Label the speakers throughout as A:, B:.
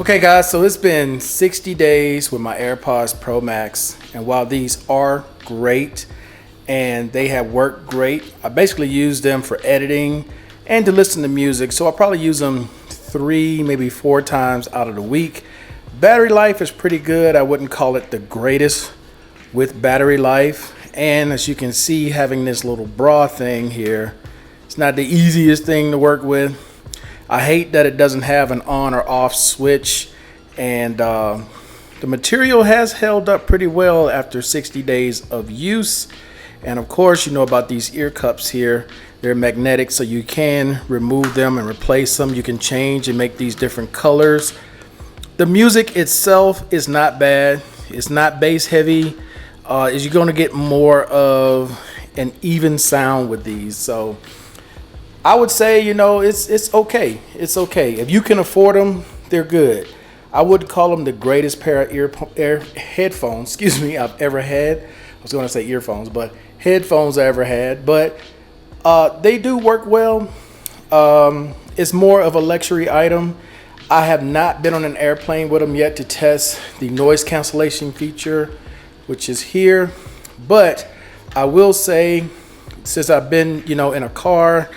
A: Okay guys, so it's been 60 days with my AirPods Pro Max, and while these are great and they have worked great, I basically use them for editing and to listen to music, so I'll probably use them 3, maybe 4 times out of the week. Battery life is pretty good. I wouldn't call it the greatest with battery life, and as you can see, having this little bra thing here, it's not the easiest thing to work with. I hate that it doesn't have an on or off switch, and the material has held up pretty well after 60 days of use. And of course, you know about these ear cups here. They're magnetic, so you can remove them and replace them. You can change and make these different colors. The music itself is not bad. It's not bass heavy. You're going to get more of an even sound with these. So I would say, you know, it's okay. It's okay. If you can afford them, they're good. I wouldn't call them the greatest pair of headphones, I've ever had. I was going to say earphones, but headphones I ever had. But they do work well. It's more of a luxury item. I have not been on an airplane with them yet to test the noise cancellation feature, which is here. But I will say, since I've been, you know, in a car,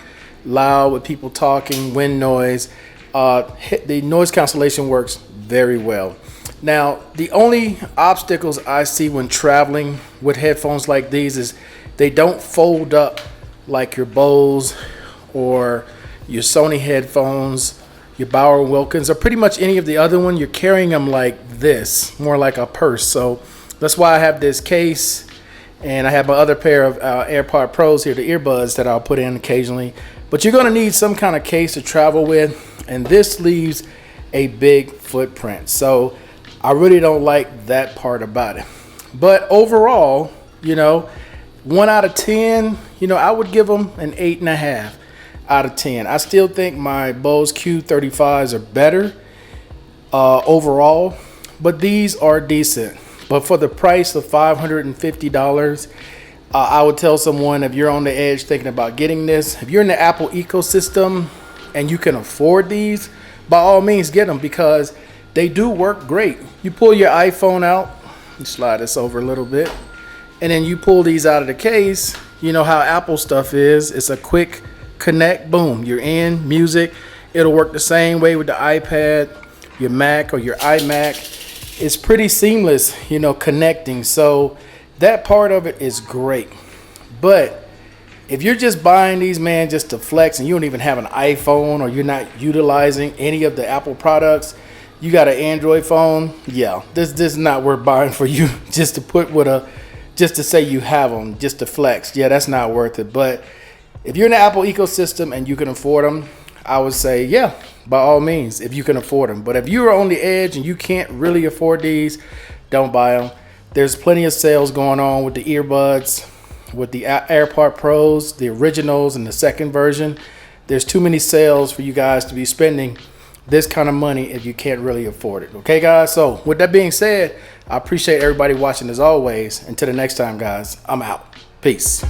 A: loud with people talking, wind noise, the noise cancellation works very well. Now, the only obstacles I see when traveling with headphones like these is they don't fold up like your Bose or your Sony headphones, your Bauer Wilkins, or pretty much any of the other one. You're carrying them like this, more like a purse. So that's why I have this case, and I have my other pair of AirPod Pros here, the earbuds that I'll put in occasionally. But you're going to need some kind of case to travel with, and this leaves a big footprint. So I really don't like that part about it. But overall, you know, 1 out of 10, you know, I would give them an 8.5 out of 10. I still think my Bose Q35s are better overall, but these are decent. But for the price of $550, I would tell someone, if you're on the edge thinking about getting this, if you're in the Apple ecosystem and you can afford these, by all means get them, because they do work great. You pull your iPhone out, you slide this over a little bit, and then you pull these out of the case. You know how Apple stuff is. It's a quick connect, boom, you're in. Music, it'll work the same way with the iPad, your Mac, or your iMac. It's pretty seamless, you know, connecting. So that part of it is great. But if you're just buying these, man, just to flex, and you don't even have an iPhone, or you're not utilizing any of the Apple products, you got an Android phone, yeah, this is not worth buying for you just to put with just to say you have them, just to flex. Yeah, that's not worth it. But if you're in the Apple ecosystem and you can afford them, I would say, yeah, by all means, if you can afford them. But if you're on the edge and you can't really afford these, don't buy them. There's plenty of sales going on with the earbuds, with the AirPod Pros, the originals and the second version. There's too many sales for you guys to be spending this kind of money if you can't really afford it. Okay, guys? So with that being said, I appreciate everybody watching as always. Until the next time, guys, I'm out. Peace.